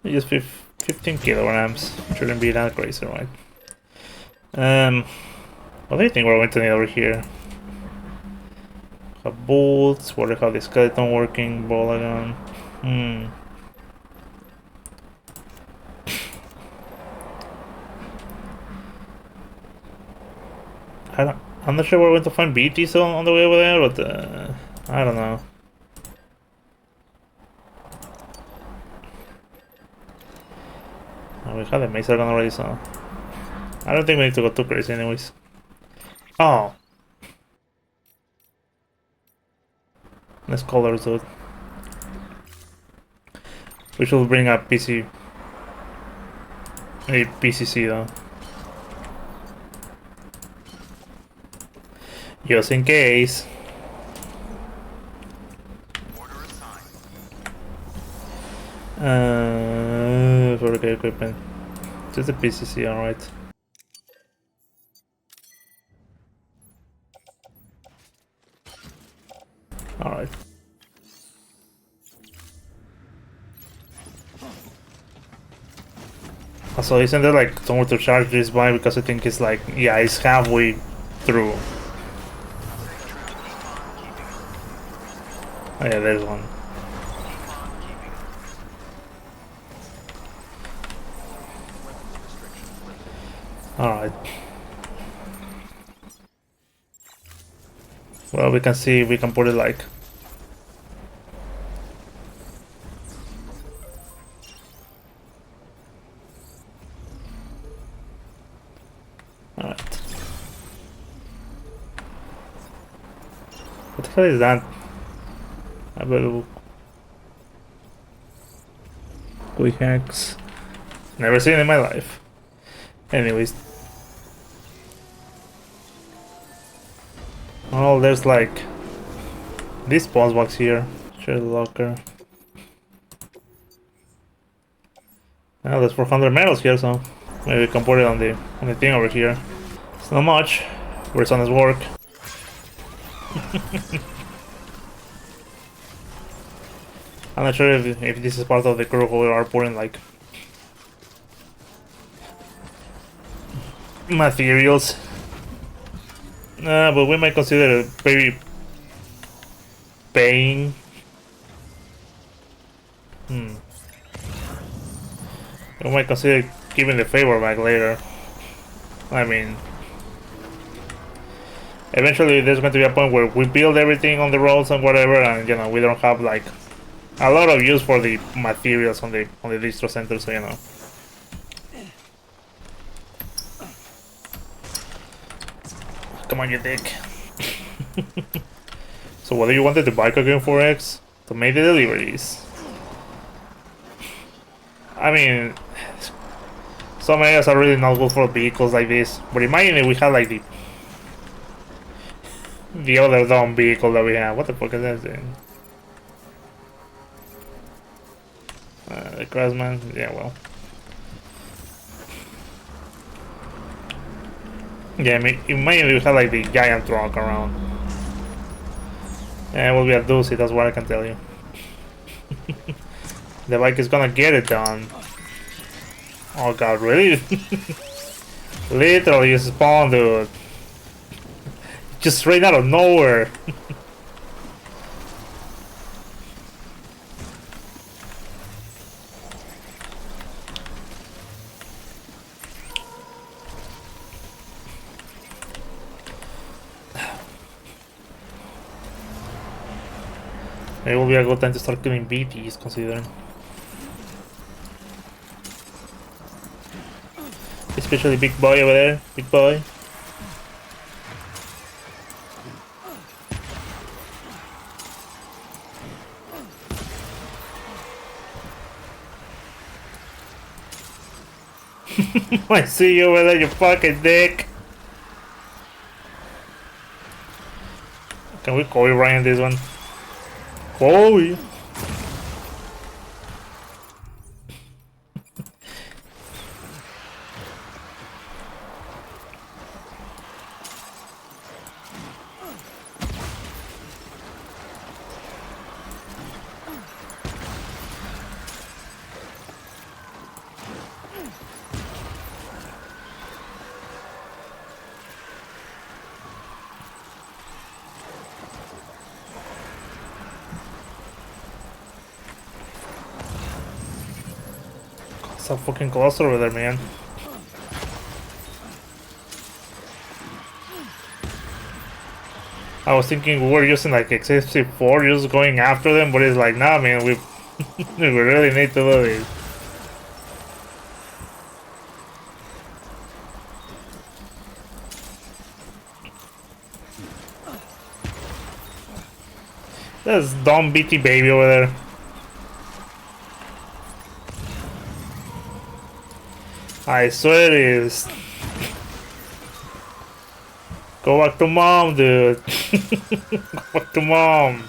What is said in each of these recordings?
Just 15 kilograms. Shouldn't be that crazy, right? What do you think we're going to need over here? Have bolts. What do you have the skeleton working? Ball gun. I'm not sure we're going to find BTs on the way over there, but I don't know. Oh, we have the macer gun already, so I don't think we need to go too crazy anyways. Oh. Nice colors, dude. We should bring up PC. A PCC though. Just in case. For the equipment. Just the PCC, alright. Alright. So isn't there like somewhere to charge this by? Because I think it's like, yeah, it's halfway through. Oh yeah, there's one. Alright. Well, we can see if we can put it like... Alright. What the hell is that? Available. Quick hacks. Never seen it in my life. Anyways. Oh, there's like this pause box here. Share the locker. Well, there's 400 metals here, so maybe we can put it on the thing over here. It's not much. Where's on his work? I'm not sure if this is part of the crew who are putting like materials. But we might consider it very paying. We might consider giving the favor back later. I mean, eventually there's going to be a point where we build everything on the roads and whatever, and you know we don't have like a lot of use for the materials on the distro center, so you know. Come on, you dick. So what do you wanted the bike again for, X? To make the deliveries. I mean, some areas are really not good for vehicles like this. But imagine if we had like the other dumb vehicle that we have. What the fuck is that thing? The Craftsman? Yeah, well. Yeah, I mean, imagine if we had like the giant truck around. Yeah, it will be a doozy, that's what I can tell you. The bike is gonna get it done. Oh god, really? Literally spawned, dude. Just straight out of nowhere. It will be a good time to start killing BTs, considering. Especially big boy over there, big boy. I see you over there, you fucking dick. Can we Kobe Ryan this one? Kobe. It's a fucking cluster over there, man. I was thinking we were using like excessive force, just going after them, but it's like, nah, man, we we really need to do this. There's dumb BT baby over there. I swear it is. Go back to mom, dude. Go back to mom.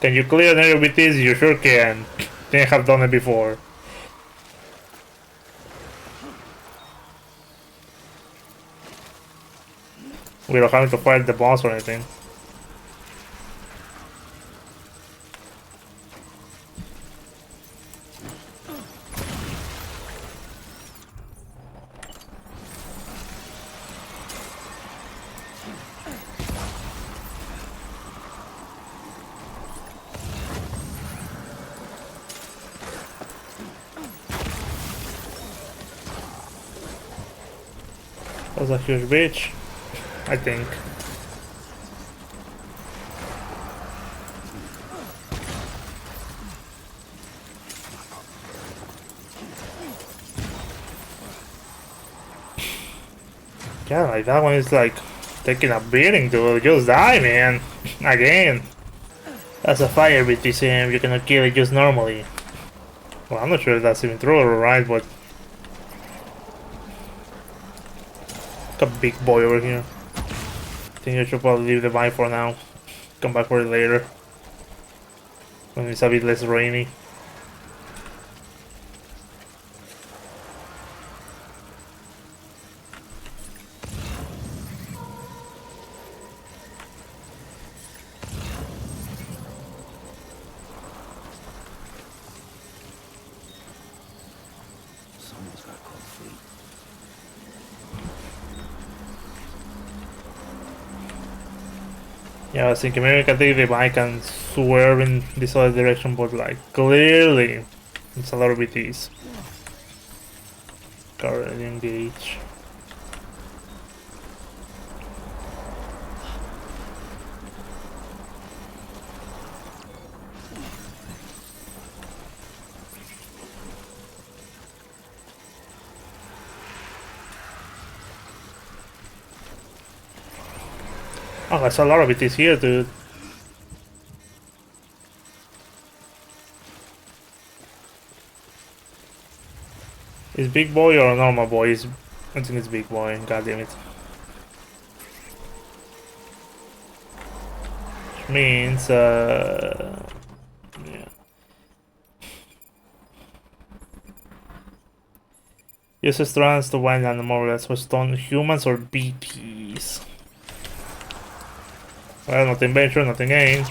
Can you clear an area with this? You sure can. Didn't have done it before. We don't have to fight the boss or anything. That's a huge bitch, I think. Yeah, like that one is like taking a beating, dude. Just die, man. Again. That's a fire with this you cannot kill it just normally. Well, I'm not sure if that's even true or right, but a big boy over here. I think I should probably leave the mine for now. Come back for it later. When it's a bit less rainy. Yeah, I was thinking maybe I can take the bike and swerve in this other direction, but like clearly it's a lot of BTs. Currently engage. Oh, there's a lot of BTs here, dude. Is big boy or a normal boy? I think it's big boy, god damn it. Which means, yeah. Use strands to wind down the more or less for stone humans or BTs. Well, nothing venture, nothing gained.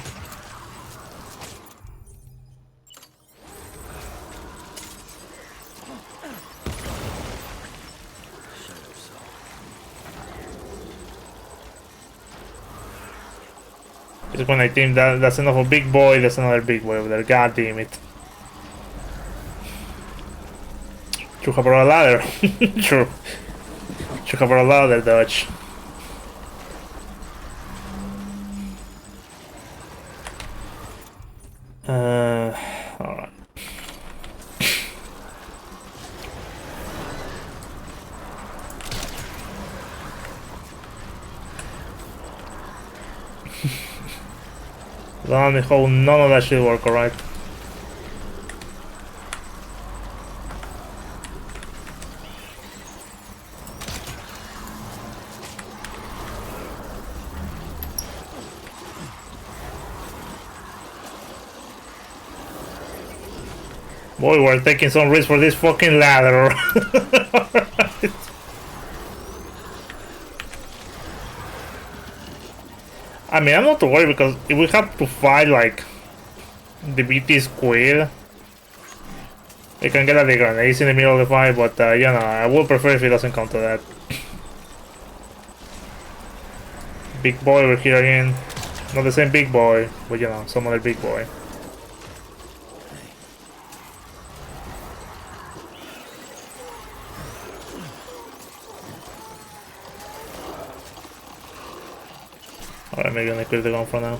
Just when I think that's enough of a big boy, there's another big boy over there. God damn it. Should have brought a ladder. True. Should have brought a ladder, Dodge. Alright. Let me hope none of that should work, alright? Boy, we're taking some risk for this fucking ladder. I mean, I'm not too worried because if we have to fight like the BT squid, we can get the grenades in the middle of the fight, but you know, I would prefer if it doesn't come to that. Big boy over here again. Not the same big boy, but you know, some other big boy. Alright, maybe I'm gonna quit the gun for now.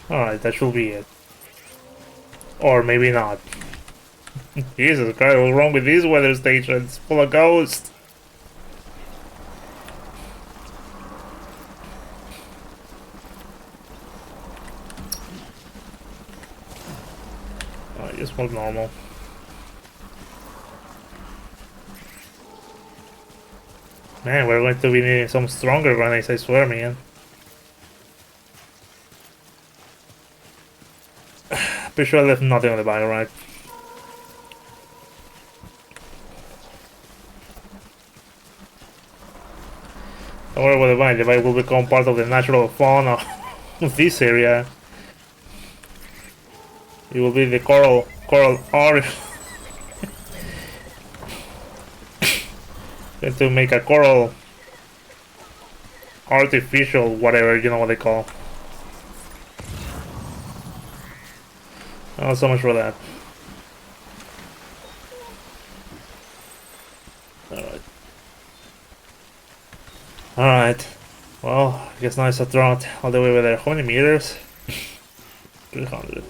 Alright, that should be it. Or maybe not. Jesus Christ, what's wrong with these weather stations? Full of ghosts. Alright, just look normal. Man, we're going to be needing some stronger grenades, I swear, man. Pretty sure I left nothing on the bottom right. Don't worry about the vine. The vine will become part of the natural fauna of this area. It will be the coral art. Going to make a coral artificial whatever, you know what they call. Not so much for that. Alright. Well, I guess now it's a drought all the way over there. How many meters? 300.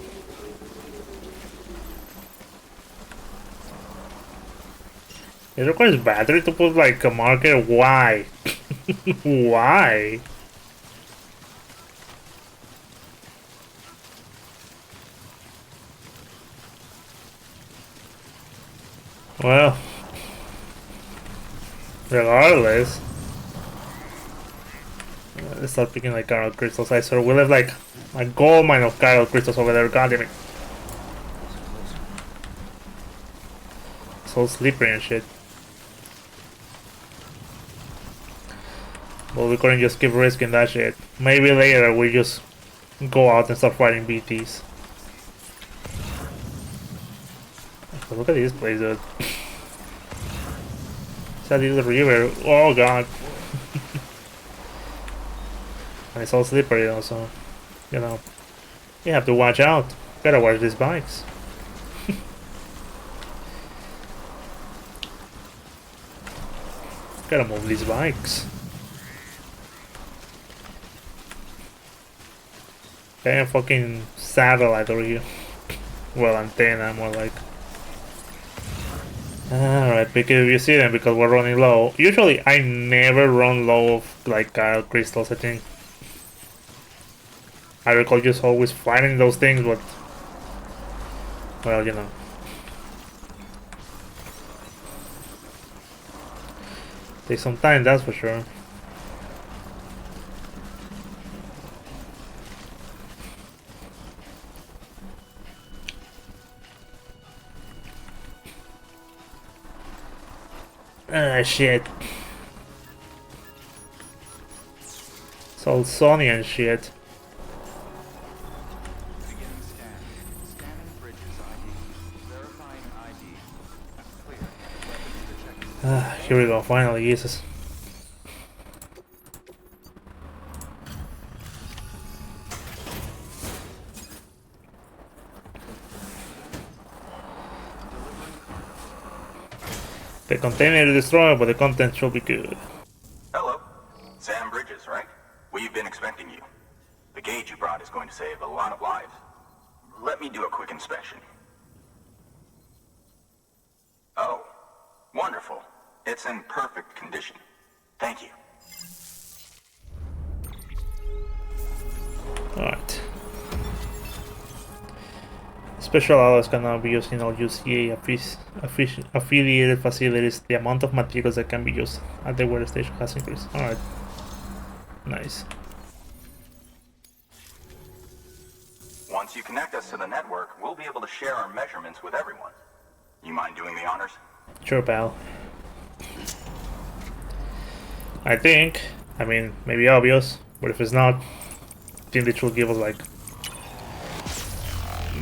It requires battery to put like a marker? Why? Why? Well, regardless, let's start picking like Chiral crystals. I swear we'll have like a gold mine of Chiral crystals over there. God damn it. So slippery and shit. But we couldn't just keep risking that shit. Maybe later we just go out and start fighting BTs. But look at this place, dude. That is the river. Oh god. And it's all slippery though, so you know. You have to watch out. Gotta watch these bikes. Gotta move these bikes. Damn fucking satellite over here. Well, antenna, more like. Alright, because you see them because we're running low. Usually, I never run low of like Chiral crystals, I think. I recall just always finding those things, but. Well, you know. Takes some time, that's for sure. Ah, shit. It's all sunny and shit. Ah, here we go, finally, Jesus. The container is destroyed, but the content should be good. Hello. Sam Bridges, right? We've been expecting you. The gauge you brought is going to save a lot of lives. Let me do a quick inspection. Oh, wonderful. It's in perfect condition. Thank you. Alright. Special alloys can now be used in all UCA affiliated facilities. The amount of materials that can be used at the weather station has increased. Alright. Nice. Once you connect us to the network, we'll be able to share our measurements with everyone. You mind doing the honors? Sure, pal. I think, I mean, maybe obvious, but if it's not, I think they should give us like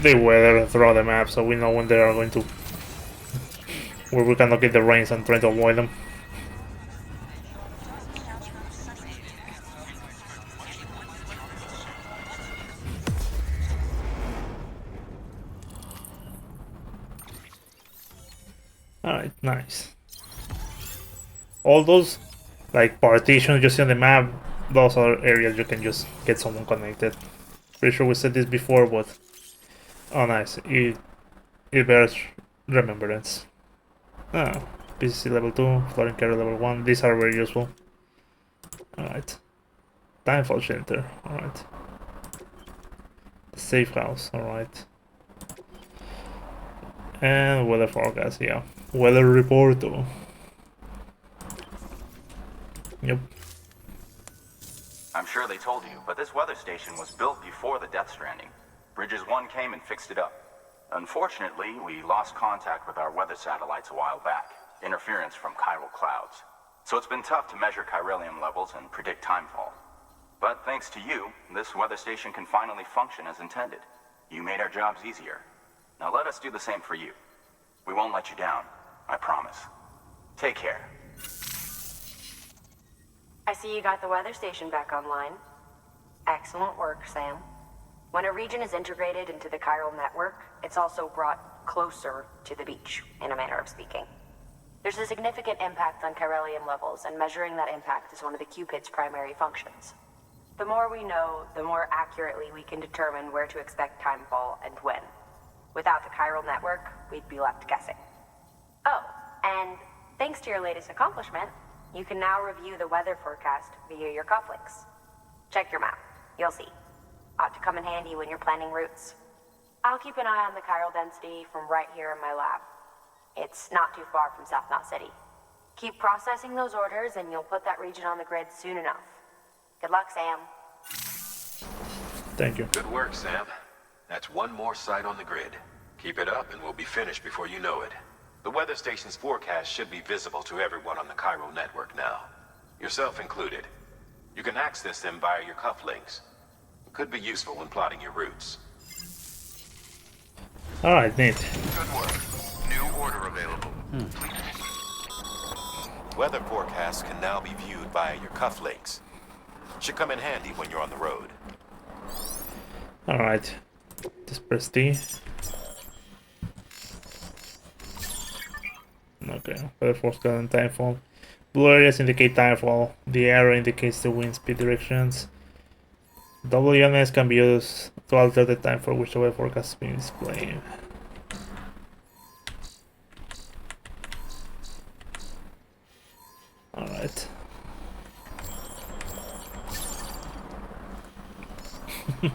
the weather throughout the map so we know when they are going to where we cannot get the rains and try to avoid them. Alright, nice. All those like partitions you see on the map, those are areas you can just get someone connected. Pretty sure we said this before, but oh nice, it bears remembrance. Ah, PCC level 2, floating carrier level 1, these are very useful. Alright. Timefall shelter, alright. Safe house, alright. And weather forecast, yeah. Weather report too. Yep. I'm sure they told you, but this weather station was built before the Death Stranding. Bridges 1 came and fixed it up. Unfortunately, we lost contact with our weather satellites a while back. Interference from chiral clouds. So it's been tough to measure chiralium levels and predict timefall. But thanks to you, this weather station can finally function as intended. You made our jobs easier. Now let us do the same for you. We won't let you down, I promise. Take care. I see you got the weather station back online. Excellent work, Sam. When a region is integrated into the chiral network, it's also brought closer to the beach, in a manner of speaking. There's a significant impact on chiralium levels, and measuring that impact is one of the Cupid's primary functions. The more we know, the more accurately we can determine where to expect timefall and when. Without the chiral network, we'd be left guessing. Oh, and thanks to your latest accomplishment, you can now review the weather forecast via your cufflinks. Check your map. You'll see. Ought to come in handy when you're planning routes. I'll keep an eye on the chiral density from right here in my lab. It's not too far from South Knot City. Keep processing those orders and you'll put that region on the grid soon enough. Good luck, Sam. Thank you. Good work, Sam. That's one more site on the grid. Keep it up and we'll be finished before you know it. The weather station's forecast should be visible to everyone on the chiral network now. Yourself included. You can access them via your cufflinks. It could be useful when plotting your routes. Alright, neat. Good work. New order available. Weather forecasts can now be viewed via your cufflinks. Should come in handy when you're on the road. Alright. Just press T. Okay, weather forecast and timefall. Blue areas indicate timefall. The arrow indicates the wind speed directions. WNS can be used to alter the time for which the weather forecast is being displayed. Alright.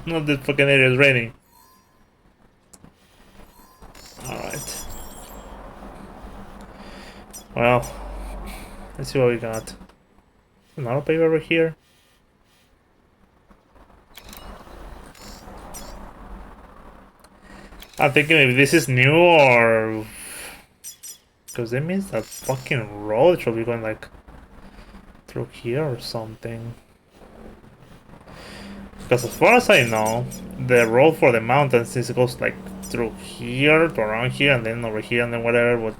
Not that fucking area is raining. Alright. Well, let's see what we got. Another paper over here. I'm thinking maybe this is new or because that means that fucking road should be going like through here or something. Because as far as I know, the road for the mountains is goes like through here to around here and then over here and then whatever, but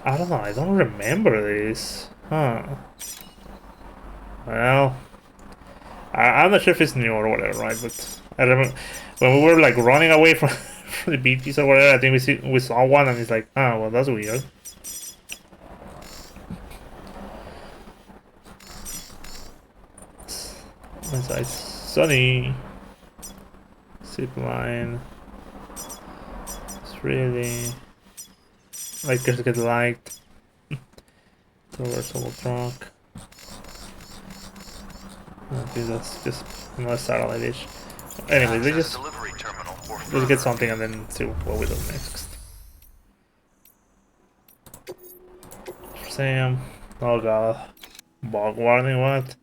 I don't know, I don't remember this. Huh. Well, I'm not sure if it's new or whatever, right? But I remember when we were like running away from, from the beaches or whatever, I think we saw one and it's like, ah, well, that's weird. Inside sunny. Zip line. It's really like just get light. Reversible truck. Okay, that's just another satellite dish. Anyway, they just let's get something and then see what we do next. Sam. Oh god. Bug warning, what?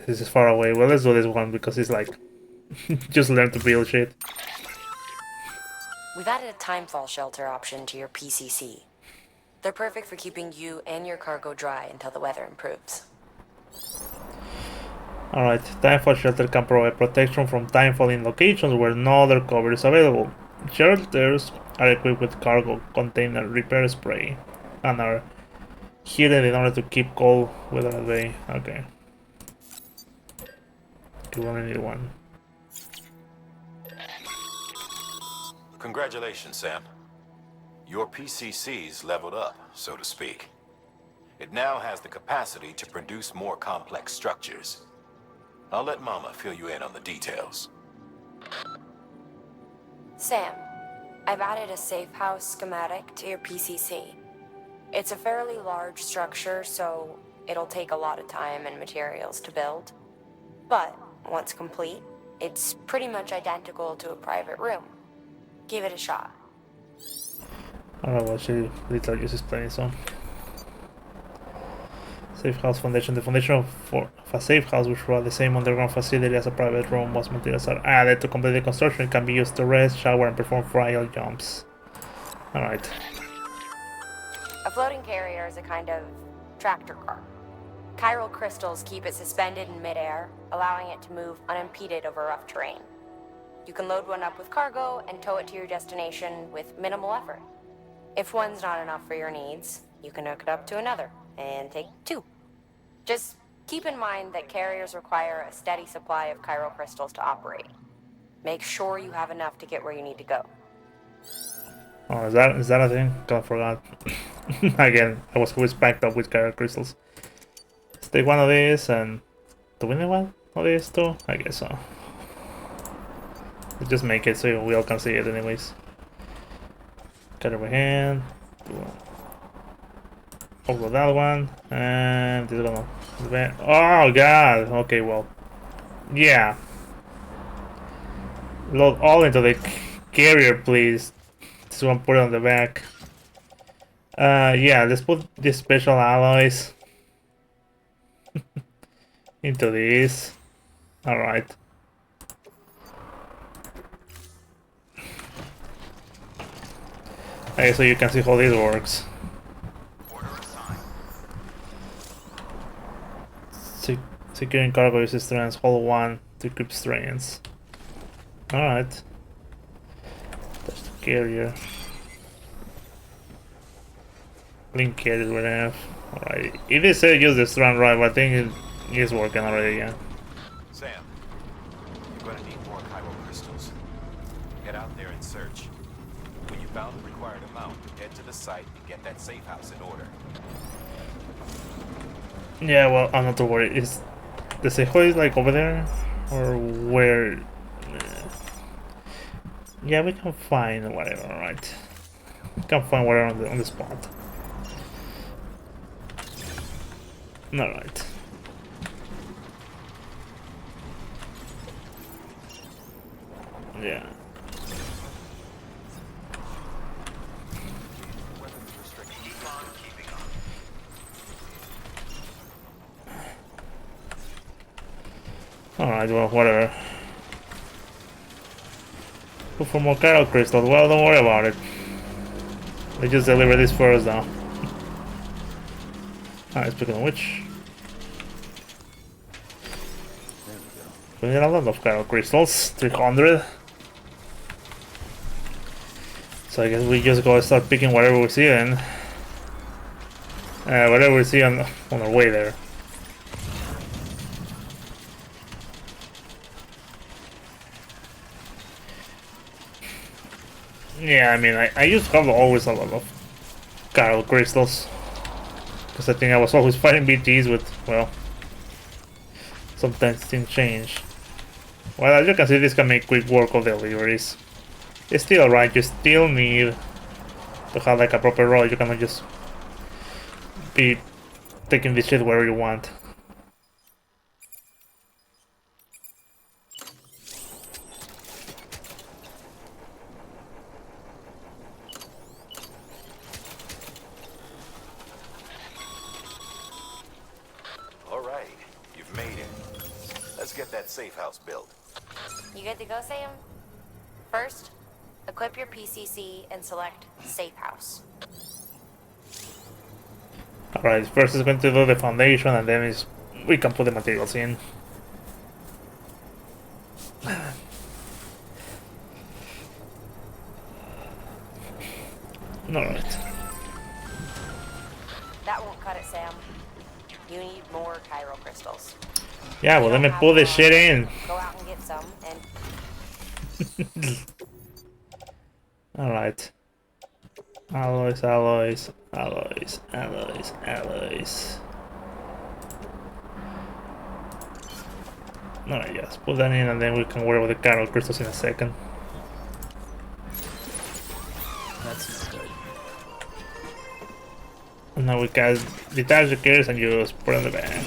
This is far away. Well, let's do this one because it's like just learn to build shit. We've added a timefall shelter option to your PCC. They're perfect for keeping you and your cargo dry until the weather improves. Alright, timefall shelter can provide protection from timefall in locations where no other cover is available. Shelters are equipped with cargo container repair spray and are heated in order to keep cold weather at bay. Okay. We only need one. Congratulations, Sam. Your PCC's leveled up, so to speak. It now has the capacity to produce more complex structures. I'll let Mama fill you in on the details. Sam, I've added a safe house schematic to your PCC. It's a fairly large structure, so it'll take a lot of time and materials to build. But once complete, it's pretty much identical to a private room. Give it a shot. I don't know what she literally just explained, so. Safe house foundation. The foundation of a safe house, which provide the same underground facility as a private room, most materials are added to complete the construction. It can be used to rest, shower, and perform trial jumps. Alright. A floating carrier is a kind of tractor car. Chiral crystals keep it suspended in midair, allowing it to move unimpeded over rough terrain. You can load one up with cargo and tow it to your destination with minimal effort. If one's not enough for your needs, you can hook it up to another and take two. Just keep in mind that carriers require a steady supply of chiral crystals to operate. Make sure you have enough to get where you need to go. Oh, is that a thing? God, I forgot. Again, I was always packed up with chiral crystals. Let's take one of these, and do we need one of these too? I guess so. Let's just make it so we all can see it anyways. Cut over hand. Over that one, and this one. Oh god. Okay, well, yeah. Load all into the carrier, please. This one, put it on the back. Yeah, let's put these special alloys into these. All right. Okay, so you can see how this works. Securing cargo uses strands. Hold 1 to equip strands. Alright. That's the carrier. Link carrier we have. Alright. It did say use the strand right, but I think it is working already, yeah. Sam, you're gonna need more chiral crystals. Get out there and search. When you found the required amount, head to the site and get that safe house in order. Yeah, well, I'm not too worried. Is the safe house like over there? Or where? Yeah, we can find whatever, right? We can find whatever on the spot. Alright. Yeah. Alright, well, whatever. Look for more chiral crystals. Well, don't worry about it. Let's just deliver this first now. Alright, speaking of which. We need a lot of chiral crystals. 300. So I guess we just go start picking whatever we see then. Whatever we see on our way there. Yeah, I mean, I used to have always a lot of chiral crystals. Because I think I was always fighting BTs with, well, sometimes things change. Well, as you can see, this can make quick work of deliveries. It's still right, you still need to have like a proper role. You cannot just be taking this shit wherever you want. Alright, you've made it. Let's get that safe house built. You good to go, Sam? First, equip your PCC and select Safe House. Alright, first is going to do the foundation and then we can put the materials in. Alright. That won't cut it, Sam. You need more chiral crystals. Yeah, well, let me pull this shit in. Go out and get some, and Alright. Alloys, alloys, alloys, alloys, alloys. Alright, yes, put that in and then we can worry with the chiral crystals in a second. That's not good. And now we can detach the gears and just put it in the back.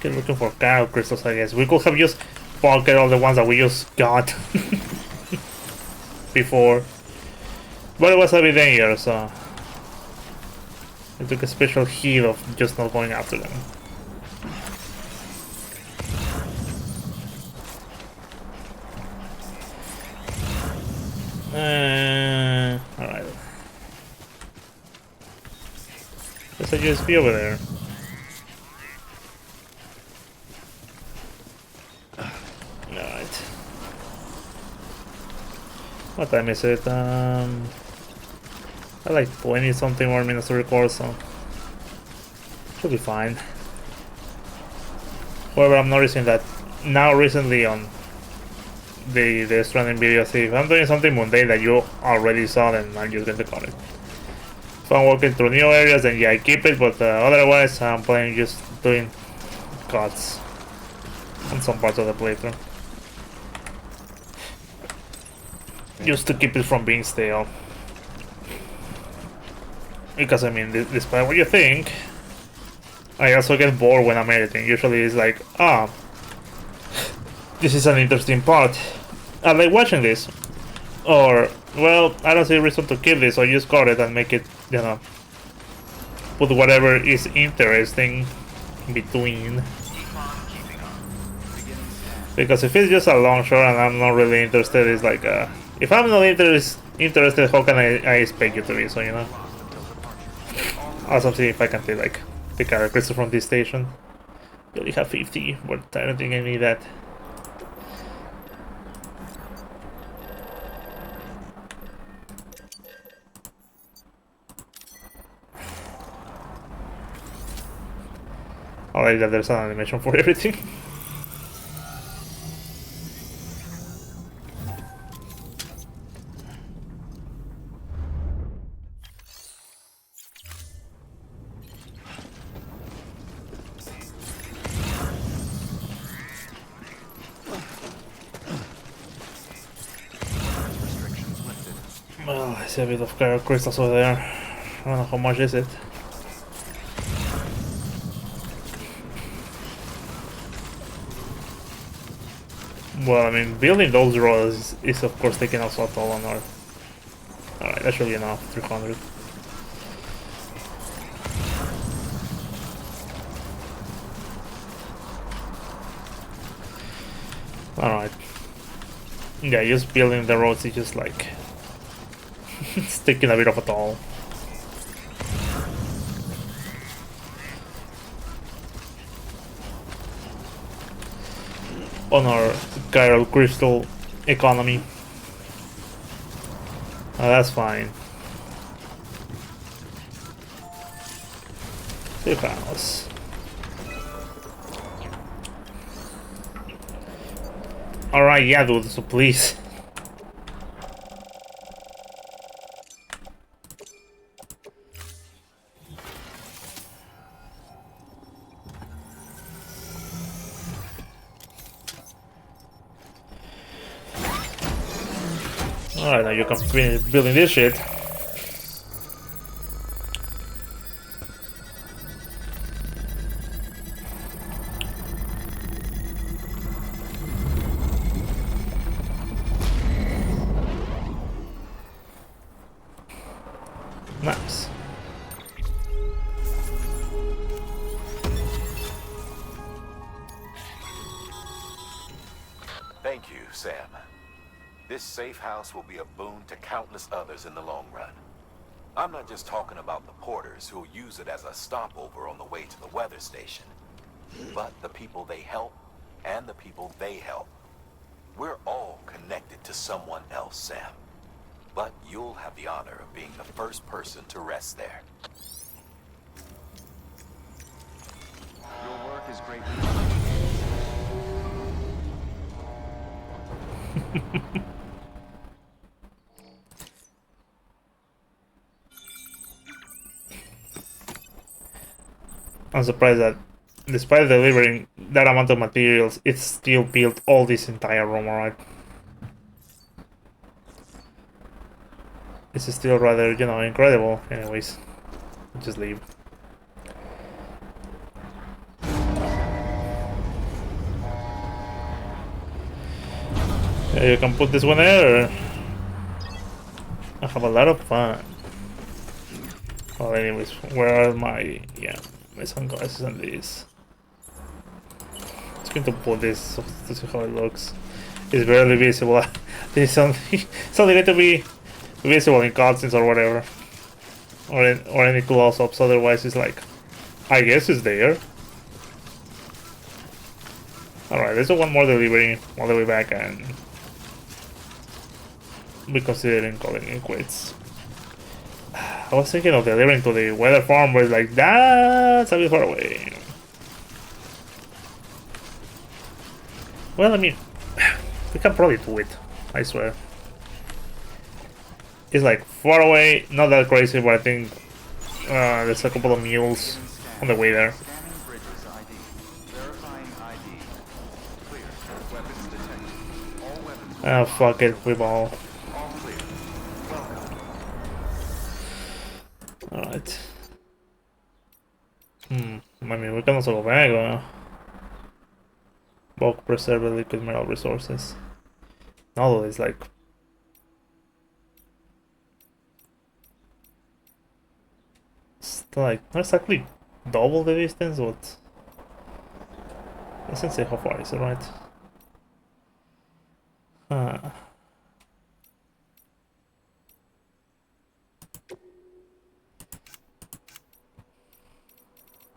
Keep looking for chiral crystals, I guess. We could have just pocketed all the ones that we just got before. But it was a bit dangerous, so I took a special heed of just not going after them. Alright. There's a USB over there. Alright. What time is it? I like 20 something more minutes to record, so should be fine. However, I'm noticing that now recently on the Stranding videos, if I'm doing something mundane that you already saw, then I'm just going to cut it. If I'm walking through new areas, then yeah, I keep it, but otherwise I'm playing just doing cuts on some parts of the playthrough. Just to keep it from being stale. Because I mean, despite what you think, I also get bored when I'm editing. Usually it's like, ah, this is an interesting part. I like watching this. Or, well, I don't see a reason to keep this, so I just cut it and make it, you know, put whatever is interesting in between. Because if it's just a long shot and I'm not really interested, it's like, if I'm not interested, how can I expect you to be, so, you know. Also, see if I can take, like, the chiral crystal from this station. We only have 50, but I don't think I need that. I like that there's an animation for everything. Well, I see a bit of chiral crystals over there. I don't know how much is it. Well, I mean, building those roads is of course taking us a toll on Earth. Alright, that should be enough, 300. Alright. Yeah, just building the roads is just like... it's taking a bit of a toll. On our chiral crystal economy. Oh, that's fine. Safe house. Alright, yeah, dude, so please. Alright, now you can finish building this shit. Nice. Thank you, Sam. This safe house will be a boon to countless others in the long run. I'm not just talking about the porters who'll use it as a stopover on the way to the weather station, but the people they help and the people they help. We're all connected to someone else, Sam. But you'll have the honor of being the first person to rest there. Your work is great. I'm surprised that despite delivering that amount of materials, it still built all this entire room, alright? It's still rather, you know, incredible. Anyways, just leave. Yeah, you can put this one there. I have a lot of fun. Well, anyways, where are my... yeah, my sunglasses and this. Just going to put this to see how it looks. It's barely visible. It's only going to be visible in cutscenes or whatever. Or any close-ups, otherwise it's like... I guess it's there. Alright, let's do one more delivery all the way back and... be considering calling it quits. I was thinking of delivering to the weather farm, but it's like, that's a bit far away. Well, I mean, we can probably do it, I swear. It's like far away, not that crazy, but I think there's a couple of mules on the way there. Scanning bridges ID. Verifying ID. Clear. Weapons detected. All weapons. Ah, fuck it, we ball. All clear. Welcome. Alright. I mean, we can also go back, bulk preserve liquid mineral resources. No, it's like... it's like, not exactly double the distance, but... doesn't say how far is it, right?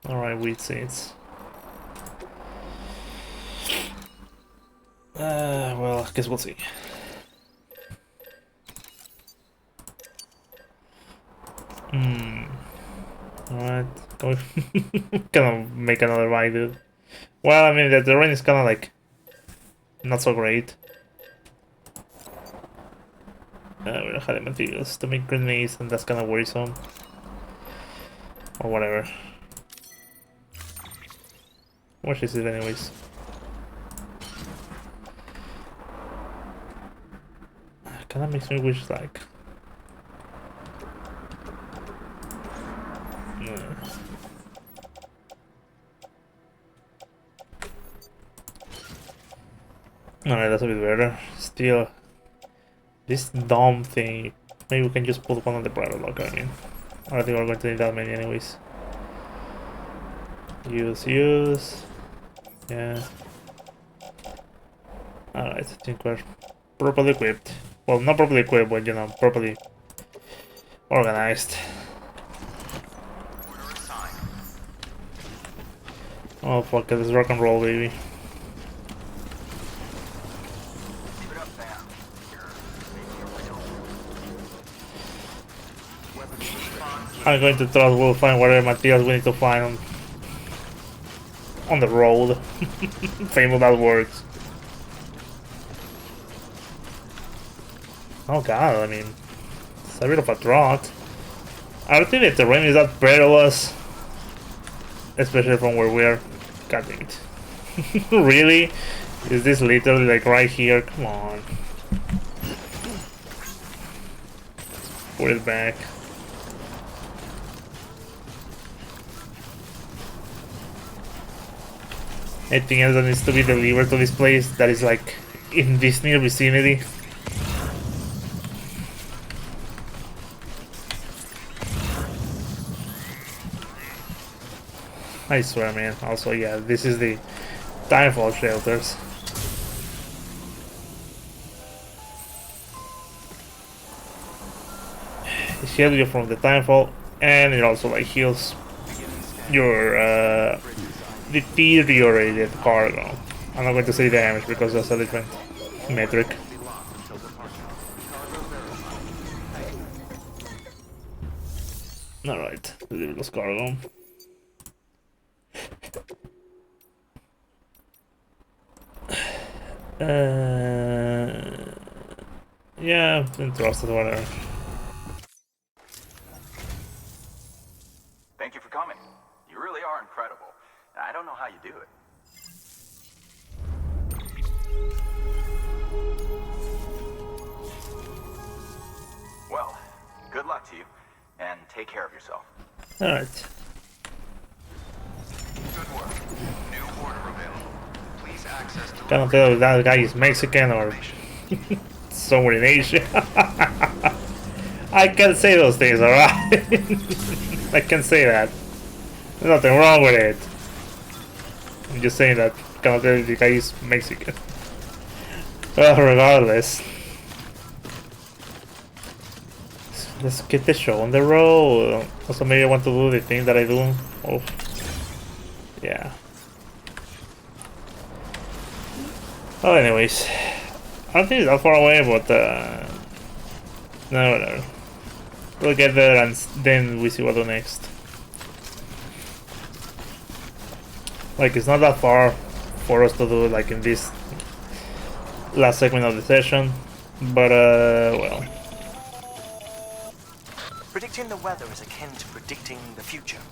Alright, wheat seeds. Well, I guess we'll see. Alright, gonna make another buy, dude. Well, I mean, the terrain is kinda like... not so great. We don't have the materials to make grenades, and that's kinda worrisome. Or whatever. What is it anyways? Kinda makes me wish like... Alright, that's a bit better. Still, this dumb thing. Maybe we can just put one on the private locker, I mean. I don't think we're going to need that many anyways. Use. Yeah. Alright, I think we're properly equipped. Well, not properly equipped, but you know, properly organized. Oh fuck it, let's rock and roll, baby. I'm going to trust we'll find whatever materials we need to find on the road. Famous that works. Oh god, I mean, it's a bit of a drought. I don't think the terrain is that perilous, especially from where we are. God damn it. Really? Is this literally like right here? Come on. Put it back. Anything else that needs to be delivered to this place that is like in this near vicinity? I swear, man. Also, yeah, this is the Timefall shelters. It shields you from the Timefall, and it also like heals your deteriorated cargo. I'm not going to say damage because that's a different metric. Be locked until departure. Cargo verified. Thank you. Alright, los cargo. Yeah, interested, whatever. Thank you for coming. You really are incredible. I don't know how you do it. Well, good luck to you, and take care of yourself. Alright. Good work. New order available. Please access Can't tell if that guy is Mexican or somewhere in Asia. I can say those things, alright? I can say that. There's nothing wrong with it. I'm just saying that. Can't tell if the guy is Mexican. Well, regardless. Let's get the show on the road. Also, maybe I want to do the thing that I do. Oh, yeah. Oh, anyways, I don't think it's that far away, but no, whatever. We'll get there and then we see what to do next. Like, it's not that far for us to do, like, in this last segment of the session, but well. Predicting the weather is akin to predicting the future.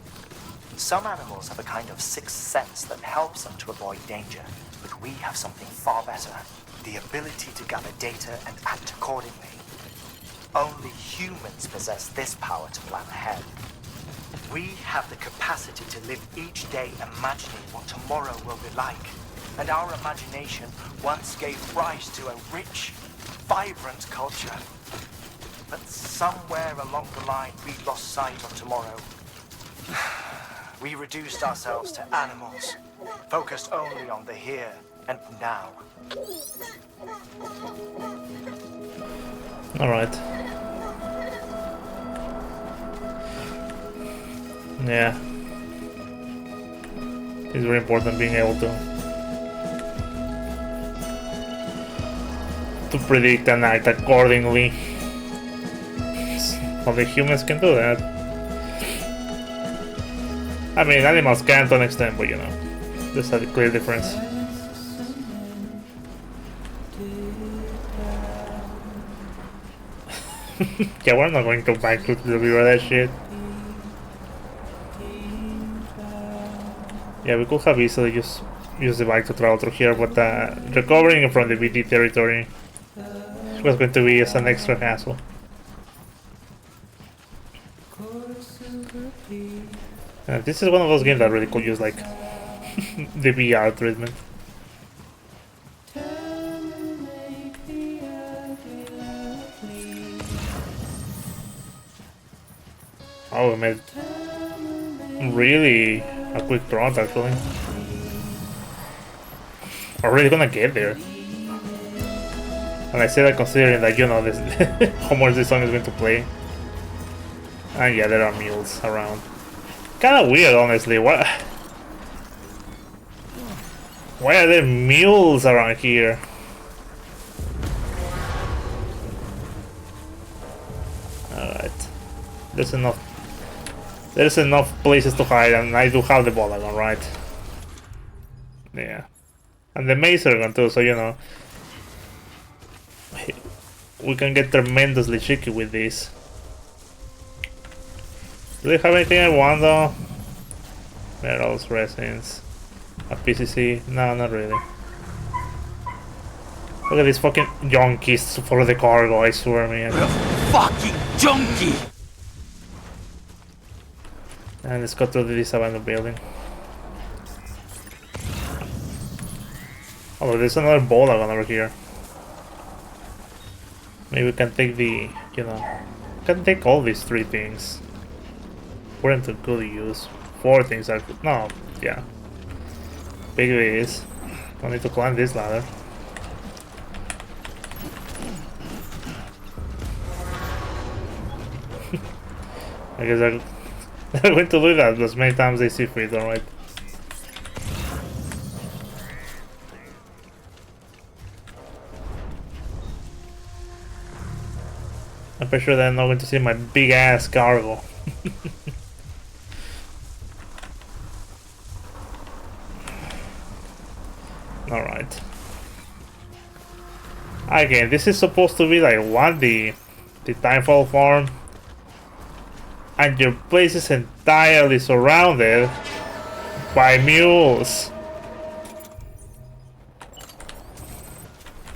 Some animals have a kind of sixth sense that helps them to avoid danger, but we have something far better: the ability to gather data and act accordingly. Only humans possess this power to plan ahead. We have the capacity to live each day imagining what tomorrow will be like, and our imagination once gave rise to a rich, vibrant culture. But somewhere along the line, we lost sight of tomorrow. We reduced ourselves to animals, focused only on the here and now. Alright. Yeah. It's very important being able to predict and act accordingly. Only humans can do that. I mean, animals can to an extent, but you know, there's a clear difference. Yeah, we're not going to back to deliver that shit. Yeah, we could have easily just used the bike to travel through here, but recovering from the BT territory was going to be just an extra hassle. This is one of those games that really could use like the VR treatment. Oh, we made really a quick run actually. We're really gonna get there. And I say that considering that, you know, this how much this song is going to play. And yeah, there are mules around. Kinda weird, honestly. Why are there mules around here? Alright. There's enough places to hide, and I do have the Bolagon, right? Yeah. And the Macergon too, so you know. We can get tremendously cheeky with this. Do they have anything I want though? Metals, resins, a PCC? No, not really. Look at these fucking junkies for the cargo, I swear, man. Fucking junkie! And let's go to this abandoned building. Oh, there's another Bolagon over here. Maybe we can take the, you know, we can take all these 3 things. Put into good use. 4 things are good. No, yeah. Big is. Don't need to climb this ladder. I guess they're going to do that as many times they see fit, alright. I'm pretty sure they're not going to see my big ass cargo. Alright. Again, this is supposed to be like the Timefall farm. And your place is entirely surrounded by mules.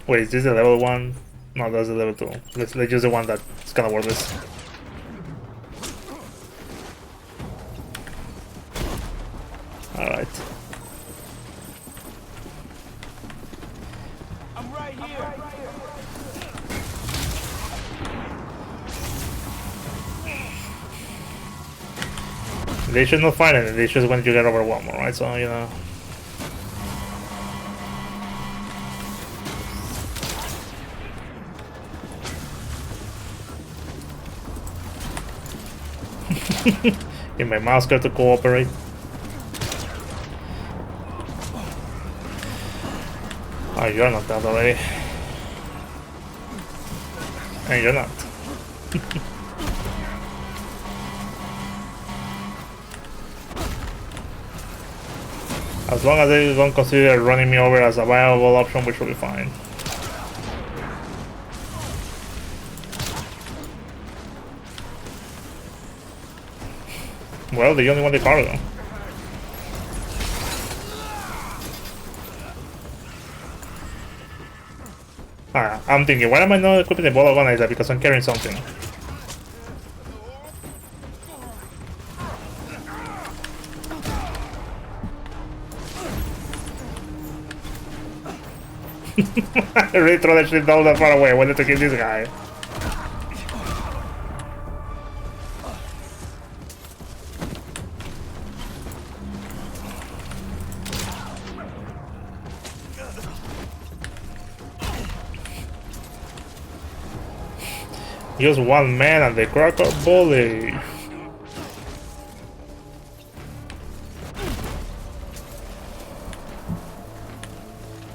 Wait, is this a level 1? No, that's a level 2. Let's use the one that's gonna work this. Alright. I'm right here. They should not find it, they just when you get overwhelmed, right? So, you know. Get my mouse got to cooperate. Oh, you're not that already. And you're not. As long as they don't consider running me over as a viable option, we should be fine. Well, they only want the cargo. I'm thinking, why am I not equipping the ball organizer? Because I'm carrying something. I really throw that shit down that far away. I wanted to kill this guy. Just one man and the cracker bully.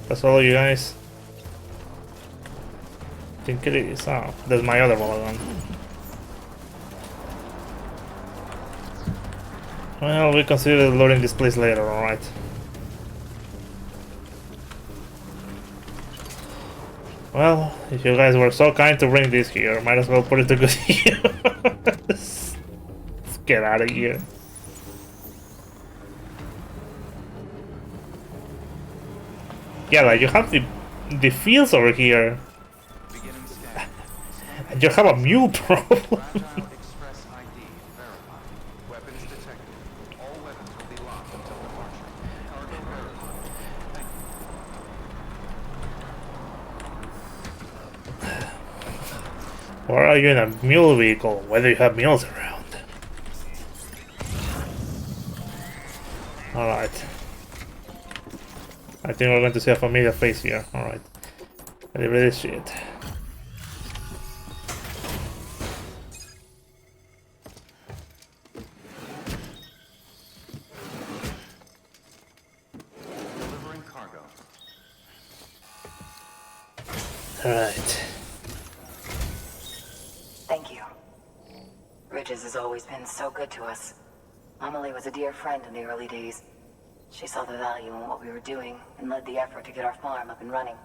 That's all you guys. I think it is. Oh, there's my other one. Well, we consider loading this place later, alright. Well, if you guys were so kind to bring this here, might as well put it to good use. Let's get out of here. Yeah, like you have the fields over here. And you have a mule problem. Express ID verified. Weapons detected. All weapons will be locked until departure. Cargo verified. Thank you. Why are you in a mule vehicle? Why do you have mules around? Alright. I think we're going to see a familiar face here. Alright. Deliver this shit. Delivering cargo. Alright. Thank you. Bridges has always been so good to us. Amelie was a dear friend in the early days. She saw the value in what we were doing and led the effort to get our farm up and running.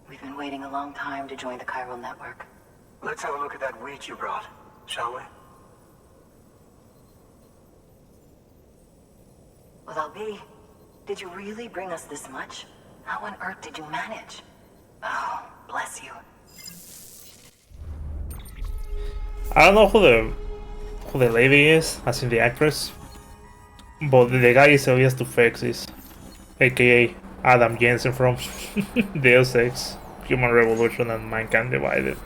We've been waiting a long time to join the chiral network. Let's have a look at that wheat you brought, shall we? Well, Albi, did you really bring us this much? How on earth did you manage? Oh, bless you. I don't know who the lady is, as in the actress. But the guy is obvious to fix is, aka Adam Jensen from Deus Ex, Human Revolution and Mankind Divided.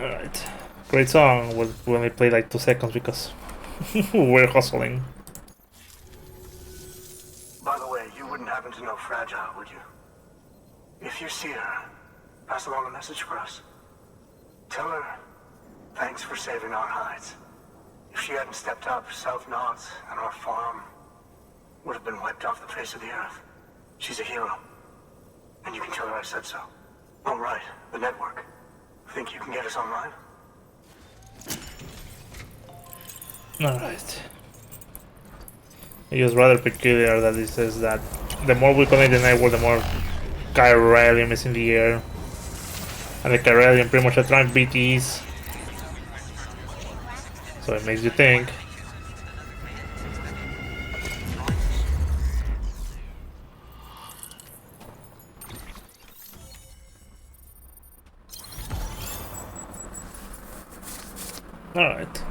Alright. Great song, we only played like 2 seconds because we're hustling. By the way, you wouldn't happen to know Fragile, would you? If you see her, pass along a message for us. Tell her, thanks for saving our hides. If she hadn't stepped up, South Knots and our farm would have been wiped off the face of the earth. She's a hero. And you can tell her I said so. Oh, right. The network. Think you can get us online? Alright. It is rather peculiar that it says that the more we connect the network, the more Chiralium is in the air. And the Chiralium pretty much attract BTs. So it makes you think. Alright.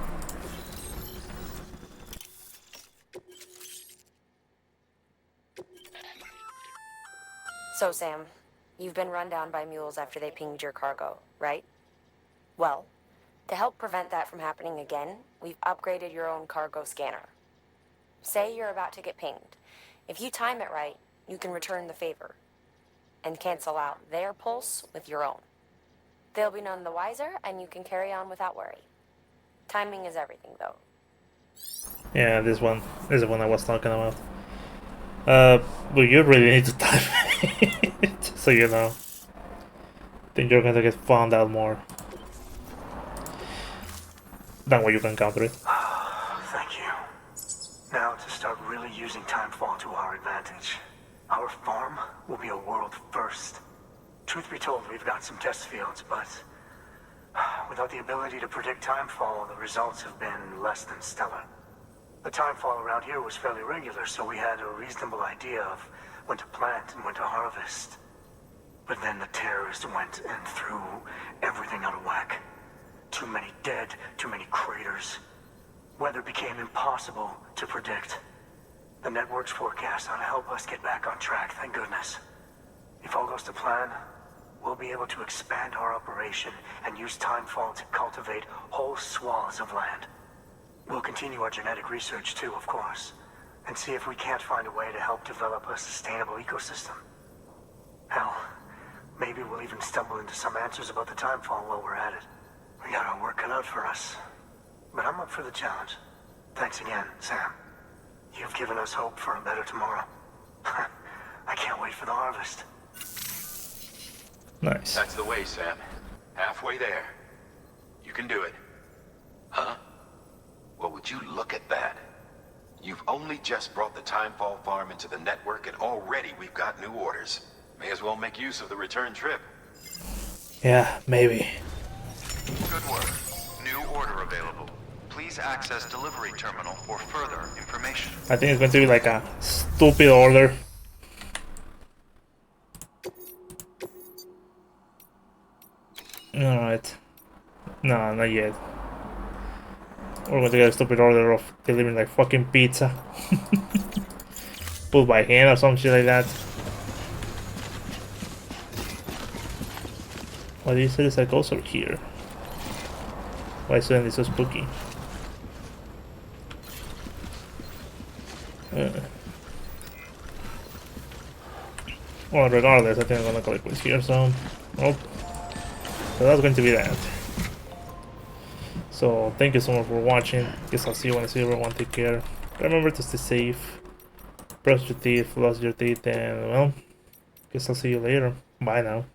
So, Sam, you've been run down by mules after they pinged your cargo, right? Well, to help prevent that from happening again, we've upgraded your own cargo scanner. Say you're about to get pinged. If you time it right, you can return the favor and cancel out their pulse with your own. They'll be none the wiser, and you can carry on without worry. Timing is everything, though. Yeah, this one is the one I was talking about. But you really need to time it, so you know. Then you're gonna get found out more than what you can counter it. Thank you. Now to start really using timefall to our advantage. Our farm will be a world first. Truth be told, we've got some test fields, but without the ability to predict timefall, the results have been less than stellar. The timefall around here was fairly regular, so we had a reasonable idea of when to plant and when to harvest. But then the terrorists went and threw everything out of whack. Too many dead, too many craters. Weather became impossible to predict. The network's forecast ought to help us get back on track, thank goodness. If all goes to plan, we'll be able to expand our operation and use timefall to cultivate whole swaths of land. We'll continue our genetic research too, of course, and see if we can't find a way to help develop a sustainable ecosystem. Hell, maybe we'll even stumble into some answers about the timefall while we're at it. We got our work cut out for us, but I'm up for the challenge. Thanks again, Sam. You've given us hope for a better tomorrow. I can't wait for the harvest. Nice. That's the way, Sam. Halfway there. You can do it. Huh? Well, would you look at that? You've only just brought the Timefall farm into the network, and already we've got new orders. May as well make use of the return trip. Yeah, maybe. Good work. New order available. Please access delivery terminal for further information. I think it's going to be like a stupid order. Alright. No, not yet. We're going to get a stupid order of delivering like fucking pizza. Put by hand or some shit like that. Why do you say there's a ghost over here? Why is suddenly so spooky? Well, regardless, I think I'm gonna collect what's here, so... Nope. So that's going to be that. So, thank you so much for watching. Guess I'll see you when I see everyone. Take care. Remember to stay safe. Brush your teeth, floss your teeth, and, well... Guess I'll see you later. Bye now.